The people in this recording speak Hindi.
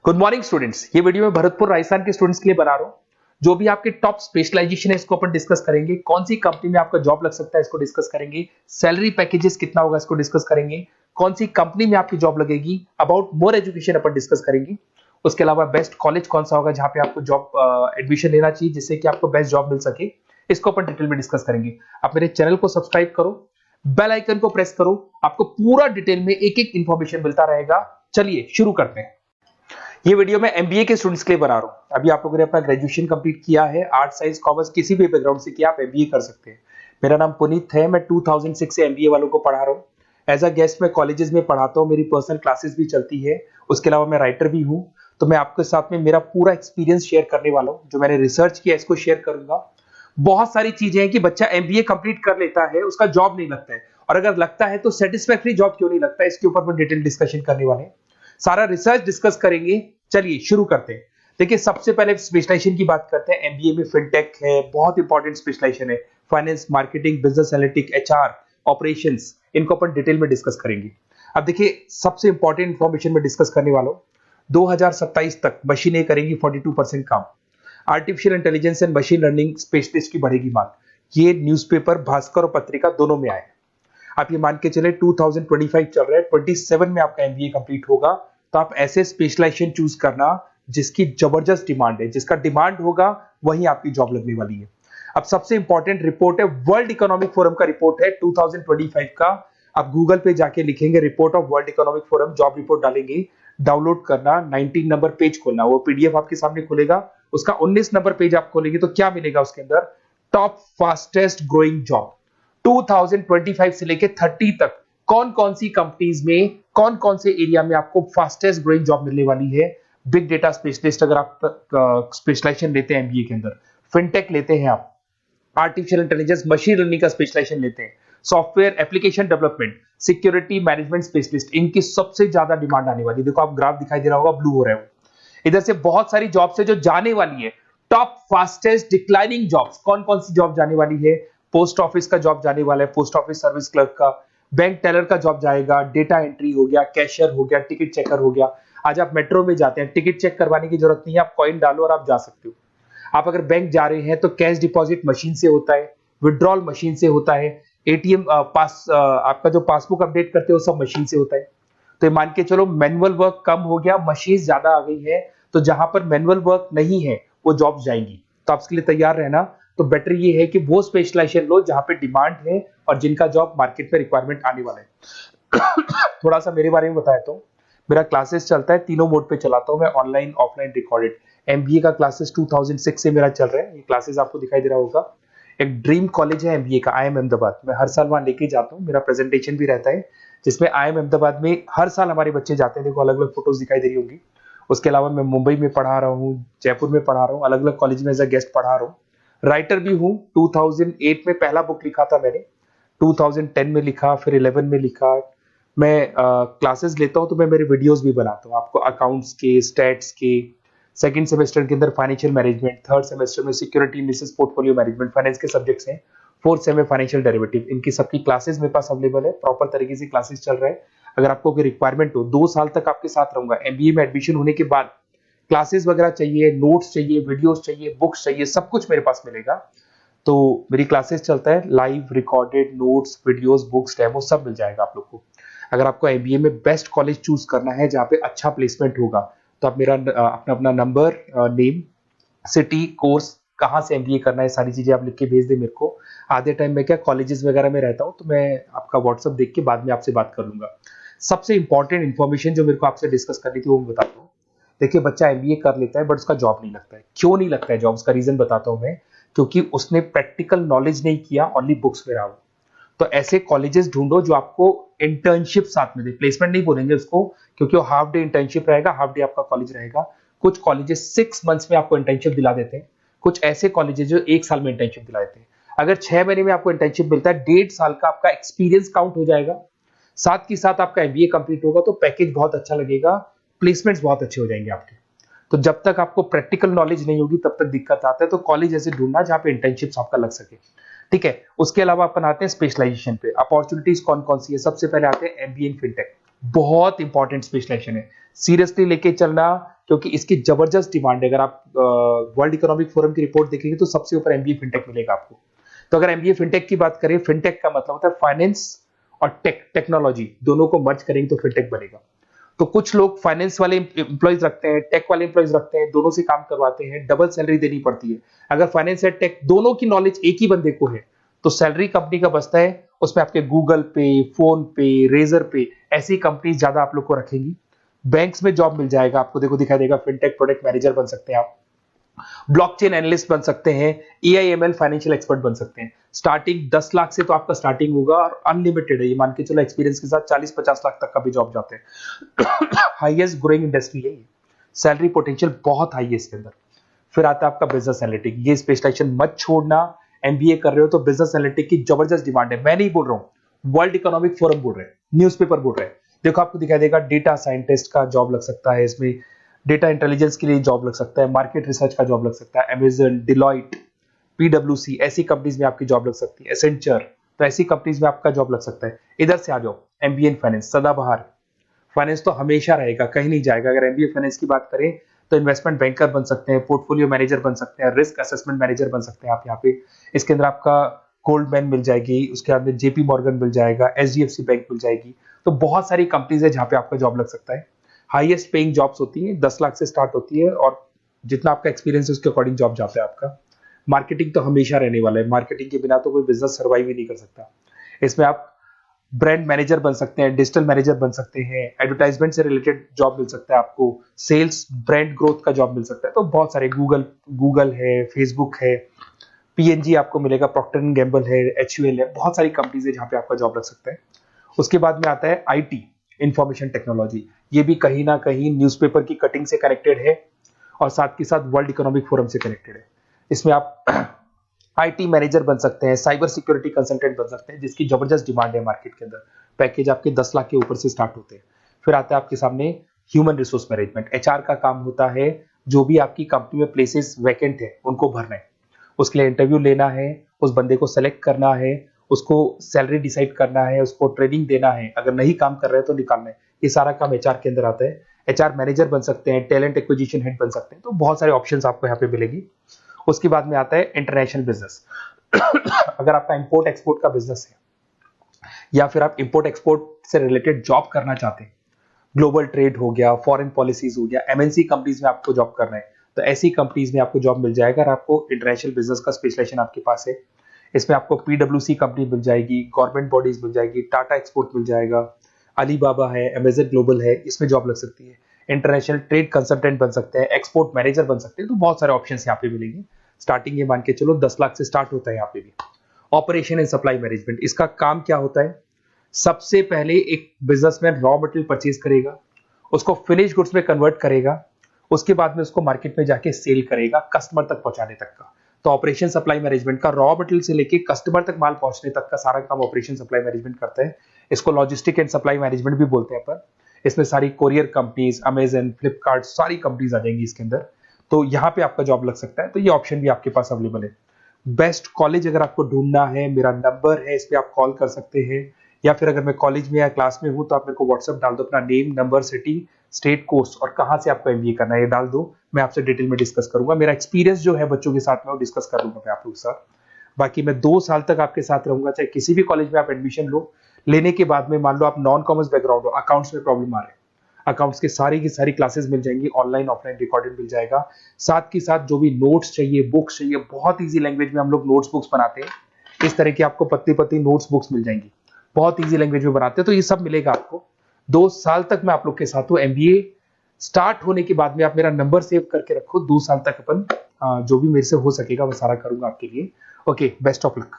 Good morning students. ये वीडियो मैं भरतपुर राजस्थान के स्टूडेंट्स के लिए बना रहा हूँ। जो भी आपके टॉप स्पेशलाइजेशन है इसको अपन डिस्कस करेंगे। कौन सी कंपनी में आपका जॉब लग सकता है इसको डिस्कस करेंगे। सैलरी पैकेजेस कितना होगा इसको डिस्कस करेंगे। कौन सी कंपनी में आपकी जॉब लगेगी, about more education upon discuss करेंगे। उसके अलावा बेस्ट कॉलेज कौन सा होगा जहां पे आपको जॉब एडमिशन लेना चाहिए जिससे कि आपको बेस्ट जॉब मिल सके, इसको अपन डिटेल में डिस्कस करेंगे। आप मेरे चैनल को सब्सक्राइब करो, बेल आइकन को प्रेस करो, आपको पूरा डिटेल में एक एक इंफॉर्मेशन मिलता रहेगा। चलिए शुरू करते हैं। ये वीडियो मैं एमबीए के स्टूडेंट्स के लिए बना रहा हूं। अभी आप लोगों ने अपना ग्रेजुएशन कंप्लीट किया है, आर्ट साइंस कॉमर्स किसी भी बैकग्राउंड से किया, आप एमबीए कर सकते हैं। मेरा नाम पुनीत है, मैं 2006 से एमबीए वालों को पढ़ा रहा हूँ। एज अ गेस्ट मैं कॉलेजेस में पढ़ाता हूँ, मेरी पर्सनल क्लासेस भी चलती है। उसके अलावा मैं राइटर भी हूँ। तो मैं आपके साथ में मेरा पूरा एक्सपीरियंस शेयर करने वाला हूँ। जो मैंने रिसर्च किया इसको शेयर करूंगा। बहुत सारी चीजें हैं कि बच्चा एमबीए कंप्लीट कर लेता है, उसका जॉब नहीं लगता है, और अगर लगता है तो सेटिस्फैक्टरी जॉब क्यों नहीं लगता है, इसके ऊपर मैं डिटेल डिस्कशन करने वाले हैं। सारा रिसर्च डिस्कस करेंगे। चलिए शुरू करते हैं। देखिए सबसे पहले स्पेशलाइजेशन की बात करते हैं। एमबीए में फिनटेक है, बहुत इंपॉर्टेंट स्पेशलाइजेशन है। Finance, marketing, business analytics, HR, operations, इनको अपन डिटेल में डिस्कस करेंगे। अब देखिए सबसे इंपॉर्टेंट इंफॉर्मेशन में डिस्कस करने वाला हूं। 2027 तक मशीनें करेंगी 42% काम। Artificial intelligence and machine learning specialist की बढ़ेगी मांग। ये न्यूज़पेपर, भास्कर और पत्रिका दोनों में आए। आप ये मान के चले 2025 चल रहा है, 27 में आपका एमबीए कंप्लीट होगा। तो आप ऐसे स्पेशलाइजेशन चूज करना जिसकी जबरदस्त डिमांड है, जिसका डिमांड होगा वहीं आपकी जॉब लगने वाली है। अब सबसे इंपॉर्टेंट रिपोर्ट है, वर्ल्ड इकोनॉमिक फोरम का रिपोर्ट है 2025 का। आप गूगल पे जाके लिखेंगे report of world economic forum, job report डालेंगे, डाउनलोड करना, 19 नंबर पेज खोलना, वो पीडीएफ आपके सामने खुलेगा। उसका 19 नंबर पेज आप खोलेंगे तो क्या मिलेगा उसके अंदर, टॉप फास्टेस्ट ग्रोइंग जॉब 2025 से लेके 30 तक कौन कौन सी कंपनीज में, कौन कौन से एरिया में आपको फास्टेस्ट ग्रोइंग जॉब मिलने वाली है। बिग डेटा स्पेशलिस्ट अगर आप स्पेशलाइजेशन लेते हैं एमबीए के अंदर, फिनटेक लेते हैं आप, आर्टिफिशियल इंटेलिजेंस मशीन लर्निंग का स्पेशलाइजेशन लेते हैं, software application development, security management specialist, इनकी सबसे ज्यादा डिमांड आने वाली है। देखो आप ग्राफ दिखाई दे रहा होगा, ब्लू हो रहा है। इधर से बहुत सारी जॉब्स है जो जाने वाली है। टॉप फास्टेस्ट डिक्लाइनिंग जॉब्स, कौन कौन सी जॉब जाने वाली है। पोस्ट ऑफिस का जॉब जाने वाला है, पोस्ट ऑफिस सर्विस क्लर्क का, बैंक टेलर का जॉब जाएगा, डेटा एंट्री हो गया, कैशियर हो गया, टिकट चेकर हो गया। आज आप मेट्रो में जाते हैं, टिकट चेक करवाने की जरूरत नहीं है, आप कॉइन डालो और आप जा सकते हो। आप अगर बैंक जा रहे हैं तो कैश डिपॉजिट मशीन से होता है, विड्रॉल मशीन से होता है, एटीएम आपका जो पासबुक अपडेट करते हो सब मशीन से होता है। तो मान के चलो मैनुअल वर्क कम हो गया, मशीन ज्यादा आ गई है, तो जहां पर मैनुअल वर्क नहीं है वो जॉब जाएंगी। तो आप इसके लिए तैयार रहना। तो बेटर ये है कि वो स्पेशलाइजेशन लो जहां पे डिमांड है और जिनका जॉब मार्केट में रिक्वायरमेंट आने वाला है। थोड़ा सा मेरे बारे में बताया तो मेरा क्लासेस चलता है, तीनों मोड पे चलाता हूं मैं, ऑनलाइन, ऑफलाइन, रिकॉर्डेड। एमबीए का क्लासेस 2006 से मेरा चल रहा है। ये क्लासेस आपको दिखाई दे रहा होगा। एक ड्रीम कॉलेज है एमबीए का, आईएम अहमदाबाद। मैं हर साल वहां लेके जाता हूँ, मेरा प्रेजेंटेशन भी रहता है जिसमें आईएम अहमदाबाद में हर साल हमारे बच्चे जाते हैं। देखो अलग अलग फोटोज दिखाई दे रही होंगी। उसके अलावा मैं मुंबई में पढ़ा रहा हूँ, जयपुर में पढ़ा रहा हूँ, अलग अलग कॉलेज में एज अ गेस्ट पढ़ा रहा हूँ। राइटर भी हूँ। 2008 में पहला बुक लिखा था मैंने, 2010 में लिखा, फिर 11 में लिखा। मैं क्लासेस लेता हूँ तो मैं मेरे वीडियोस भी बनाता हूँ आपको, अकाउंट्स के, स्टैट्स के। सेकंड सेमेस्टर के अंदर फाइनेंशियल मैनेजमेंट, थर्ड सेमेस्टर में security analysis, portfolio management, finance के सब्जेक्ट्स हैं। फोर्थ सेम में फाइनेंशियल डेरिवेटिव। इनकी सबकी क्लासेस मेरे पास अवेलेबल है, प्रॉपर तरीके से क्लासेस चल रहा है। अगर आपको कोई रिक्वायरमेंट हो, 2 साल तक आपके साथ रहूंगा। एमबीए में एडमिशन होने के बाद क्लासेस वगैरह चाहिए, नोट्स चाहिए, वीडियोस चाहिए, बुक्स चाहिए, सब कुछ मेरे पास मिलेगा। तो मेरी क्लासेस चलता है, live, recorded, notes, videos, books, demo सब मिल जाएगा आप लोग को। अगर आपको एमबीए में बेस्ट कॉलेज चूज करना है जहाँ पे अच्छा प्लेसमेंट होगा, तो आप मेरा अपना नंबर, नेम, सिटी, कोर्स, कहाँ से एमबीए करना है, सारी चीजें आप लिख के भेज दे मेरे को। आधे टाइम में क्या कॉलेजेस वगैरह में रहता हूँ, तो मैं आपका व्हाट्सएप देख के बाद में आपसे बात कर लूंगा। सबसे इंपॉर्टेंट इन्फॉर्मेशन जो मेरे को आपसे डिस्कस करनी थी वो मैं बताता हूँ। देखिए बच्चा एमबीए कर लेता है बट उसका जॉब नहीं लगता है। क्यों नहीं लगता है जॉब, उसका रीजन बताता हूँ मैं। क्योंकि उसने प्रैक्टिकल नॉलेज नहीं किया, ओनली बुक्स में रहा। तो ऐसे कॉलेजेस ढूंढो जो आपको इंटर्नशिप साथ में दे। प्लेसमेंट नहीं बोलेंगे उसको, क्योंकि वो हाफ डे इंटर्नशिप रहेगा, हाफ डे आपका कॉलेज रहेगा। कुछ कॉलेजेस 6 मंथ्स में आपको इंटर्नशिप दिला देते हैं, कुछ ऐसे कॉलेजेस जो 1 साल में इंटर्नशिप दिला देते हैं। अगर 6 महीने में आपको इंटर्नशिप मिलता है, 1.5 साल का आपका एक्सपीरियंस काउंट हो जाएगा। साथ ही साथ आपका एमबीए कंप्लीट होगा तो पैकेज बहुत अच्छा लगेगा, प्लेसमेंट्स बहुत अच्छे हो जाएंगे आपके। तो जब तक आपको प्रैक्टिकल नॉलेज नहीं होगी तब तक दिक्कत आता है। तो कॉलेज ऐसे ढूंढना जहां पे इंटर्नशिप्स आपका लग सके, ठीक है। उसके अलावा अपन आते हैं स्पेशलाइजेशन पे। अपॉर्चुनिटीज कौन कौन सी है, सबसे पहले आते हैं एमबीए इन फिनटेक। बहुत इंपॉर्टेंट स्पेशलाइजेशन है, सीरियसली लेके चलना। क्योंकि इसकी जबरदस्त डिमांड है। अगर आप वर्ल्ड इकोनॉमिक फोरम की रिपोर्ट देखेंगे तो सबसे ऊपर एमबीए फिनटेक मिलेगा आपको। तो अगर एमबीए फिनटेक की बात करें, फिनटेक का मतलब होता है फाइनेंस और टेक्नोलॉजी दोनों को मर्ज करेंगे तो फिनटेक बनेगा। तो कुछ लोग फाइनेंस वाले एम्प्लॉइज रखते हैं, टेक वाले एम्प्लॉइज रखते हैं, दोनों से काम करवाते हैं, डबल सैलरी देनी पड़ती है। अगर फाइनेंस या टेक दोनों की नॉलेज एक ही बंदे को है तो सैलरी कंपनी का बचता है, उसमें आपके गूगल पे, फोन पे, रेजर पे ऐसी कंपनी ज्यादा आप लोग को रखेंगी। बैंक्स में जॉब मिल जाएगा आपको, देखो दिखाई देगा फिनटेक प्रोडक्ट मैनेजर बन सकते हैं आप, ब्लॉकचेन एनालिस्ट बन सकते हैं, एआईएमएल फाइनेंशियल एक्सपर्ट बन सकते हैं। स्टार्टिंग 10 लाख से तो आपका स्टार्टिंग होगा और अनलिमिटेड है, ये मान के चलो एक्सपीरियंस के साथ 40-50 लाख तक का भी जॉब जाते हैं। हाईएस्ट ग्रोइंग इंडस्ट्री है ये, सैलरी पोटेंशियल बहुत हाई है इसके अंदर। फिर आता है आपका बिजनेस एनालिटिक, ये स्पेशलाइजेशन मत छोड़ना। एमबीए कर रहे हो तो बिजनेस एनालिटिक की जबरदस्त डिमांड है। मैं नहीं बोल रहा हूं, वर्ल्ड इकोनॉमिक फोरम बोल रहे हैं, न्यूज़पेपर बोल रहे हैं। देखो आपको दिखाई देगा डेटा साइंटिस्ट का जॉब लग सकता है इसमें, डेटा इंटेलिजेंस के लिए जॉब लग सकता है, मार्केट रिसर्च का जॉब लग सकता है, अमेजन, डिलॉइट, पीडब्ल्यूसी ऐसी कंपनीज में आपकी जॉब लग सकती है, एसेंचर, तो ऐसी कंपनीज में आपका जॉब लग सकता है। इधर से आ जाओ, एमबीए इन फाइनेंस सदाबहार, फाइनेंस तो हमेशा रहेगा, कहीं नहीं जाएगा। अगर एमबीए फाइनेंस की बात करें तो इन्वेस्टमेंट बैंकर बन सकते हैं, पोर्टफोलियो मैनेजर बन सकते हैं, रिस्क असेसमेंट मैनेजर बन सकते हैं आप यहाँ पे। इसके अंदर आपका गोल्डमैन मिल जाएगी, उसके बाद में जेपी मॉर्गन मिल जाएगा, एचडीएफसी बैंक मिल जाएगी। तो बहुत सारी कंपनीज है जहां पे आपका जॉब लग सकता है। हाईएस्ट पेइंग जॉब्स होती हैं, 10 लाख से स्टार्ट होती है और जितना आपका एक्सपीरियंस है उसके अकॉर्डिंग जॉब जाता है आपका। मार्केटिंग तो हमेशा रहने वाला है, मार्केटिंग के बिना तो कोई बिजनेस सर्वाइव ही नहीं कर सकता। इसमें आप ब्रांड मैनेजर बन सकते हैं, डिजिटल मैनेजर बन सकते हैं, एडवर्टाइजमेंट से रिलेटेड जॉब मिल सकता है आपको, सेल्स ब्रांड ग्रोथ का जॉब मिल सकता है। तो बहुत सारे गूगल है, फेसबुक है, पीएनजी आपको मिलेगा, प्रॉक्टर एंड गैम्बल है, एचयूएल है, बहुत सारी कंपनीज है जहां पे आपका जॉब लग सकता है। उसके बाद में आता है आईटी, इंफॉर्मेशन टेक्नोलॉजी। ये भी कहीं ना कहीं न्यूज़पेपर की कटिंग से कनेक्टेड है और साथ के साथ वर्ल्ड इकोनॉमिक फोरम से कनेक्टेड है। इसमें आप आईटी मैनेजर बन सकते हैं, साइबर सिक्योरिटी कंसल्टेंट बन सकते हैं, जिसकी जबरदस्त डिमांड है मार्केट के अंदर। पैकेज आपके 10 लाख के ऊपर से स्टार्ट होते हैं। फिर आता है आपके सामने ह्यूमन रिसोर्स मैनेजमेंट, एचआर का काम होता है, जो भी आपकी कंपनी में प्लेसेस वैकेंट है उनको भरना है, उसके लिए इंटरव्यू लेना है, उस बंदे को सेलेक्ट करना है, उसको सैलरी डिसाइड करना है, उसको ट्रेनिंग देना है, अगर नहीं काम कर रहे हैं तो निकालना है। ये सारा काम एचआर के अंदर आता है। एचआर मैनेजर बन सकते हैं, टैलेंट एक्विजिशन हेड बन सकते हैं, तो बहुत सारे ऑप्शंस आपको यहाँ पे मिलेगी। उसके बाद में आता है इंटरनेशनल बिजनेस। अगर आपका इंपोर्ट एक्सपोर्ट का बिजनेस है या फिर आप इंपोर्ट एक्सपोर्ट से रिलेटेड जॉब करना चाहते हैं, ग्लोबल ट्रेड हो गया, फॉरेन पॉलिसीज हो गया, एमएनसी कंपनीज में आपको जॉब करना है, तो ऐसी कंपनीज में आपको जॉब मिल जाएगा। अगर आपको इंटरनेशनल बिजनेस का स्पेशलाइजेशन आपके पास है, इसमें आपको पीडब्ल्यूसी कंपनी मिल जाएगी, गवर्नमेंट बॉडीज मिल जाएगी, टाटा एक्सपोर्ट मिल जाएगा, अलीबाबा है, अमेजन ग्लोबल है, इसमें जॉब लग सकती है। इंटरनेशनल ट्रेड कंसल्टेंट बन सकते हैं, एक्सपोर्ट मैनेजर बन सकते हैं, तो बहुत सारे ऑप्शन यहाँ पे मिलेंगे। स्टार्टिंग ये मान के चलो 10 लाख से स्टार्ट होता है यहाँ पे भी। ऑपरेशन एंड सप्लाई मैनेजमेंट, इसका काम क्या होता है? सबसे पहले एक बिजनेसमैन रॉ मटेरियल परचेज करेगा, उसको फिनिश गुड्स में कन्वर्ट करेगा, उसके बाद में उसको मार्केट में जाके सेल करेगा कस्टमर तक पहुंचाने तक का। तो ऑपरेशन सप्लाई मैनेजमेंट का रॉ मटेरियल से लेके कस्टमर तक माल पहुंचने तक का सारा काम ऑपरेशन सप्लाई मैनेजमेंट करता है। इसको लॉजिस्टिक एंड सप्लाई मैनेजमेंट भी बोलते हैं अपन। इसमें सारी कोरियर कंपनीज, अमेजन, फ्लिपकार्ट, सारी कंपनीज आ जाएंगी इसके अंदर। तो यहाँ पे आपका जॉब लग सकता है, तो ये ऑप्शन भी आपके पास अवेलेबल है। बेस्ट कॉलेज अगर आपको ढूंढना है, मेरा नंबर है, इस पे आप कॉल कर सकते हैं, या फिर अगर मैं कॉलेज में या क्लास में हूं तो आप मेरे को व्हाट्सएप डाल दो, अपना name, number, city, state, course और कहां से आपको एमबीए करना है ये डाल दो। मैं आपसे डिटेल में डिस्कस करूंगा, मेरा एक्सपीरियंस जो है बच्चों के साथ में वो डिस्कस कर लूंगा मैं आप लोगों के साथ। बाकी मैं 2 साल तक आपके साथ रहूंगा, चाहे किसी भी कॉलेज में आप एडमिशन लो। लेने के बाद में मान लो आप नॉन कॉमर्स बैकग्राउंड हो, अकाउंट्स में प्रॉब्लम आ रहा है, अकाउंट्स की सारी क्लासेस मिल जाएंगी, ऑनलाइन ऑफलाइन रिकॉर्डेड मिल जाएगा। साथ के साथ जो भी नोट्स चाहिए, बुक्स चाहिए, बहुत ईजी लैंग्वेज में हम लोग नोट्स बुक्स बनाते हैं। इस तरह की आपको पत्ती पत्ती नोट्स बुक्स मिल जाएंगी, बहुत ईजी लैंग्वेज में बनाते हैं। तो ये सब मिलेगा आपको। 2 साल तक मैं आप लोग के साथ हूँ। एमबीए स्टार्ट होने के बाद में आप मेरा नंबर सेव करके रखो, 2 साल तक अपन जो भी मेरे से हो सकेगा वो सारा करूंगा आपके लिए। Okay, best of luck.